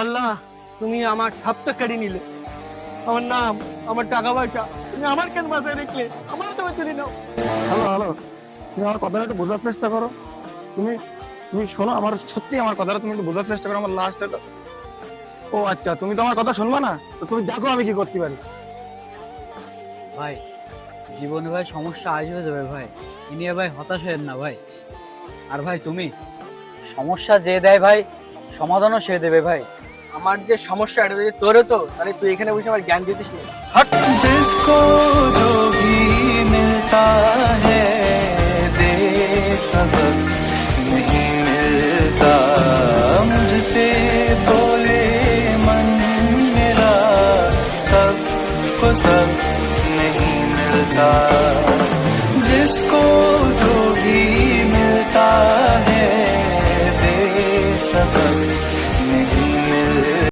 আল্লাহ, তুমি আমার সব তো কেড়ে নিলে, আমার নাম, আমার টাকা পয়সা, তুমি আমার কেন বাঁচায় রেখলে? আমার তো তুলে নাও। হ্যালো হ্যালো, তুমি আমার কথাটা একটু বোঝার চেষ্টা করো। তুমি তুমি শোনো, আমার সত্যি আমার কথাটা তুমি একটু বোঝার চেষ্টা করো। আমার লাস্ট এটা, ও আচ্ছা, তুমি তো আমার কথা শুনবা না, তো তুমি দেখো আমি কি করতে পারি। ভাই জীবনে ভাই সমস্যা আসবে যাবে ভাই, এ নিয়ে ভাই হতাশ হয়েন না ভাই। আর ভাই তুমি, সমস্যা যে দেয় ভাই সমাধানও সে দেবে ভাই। আমার যে সমস্যা এটা যদি তোরও তো, তাহলে তুই এখানে বসে আমার জ্ঞান দিতিস না। जिसको जो भी मिलता है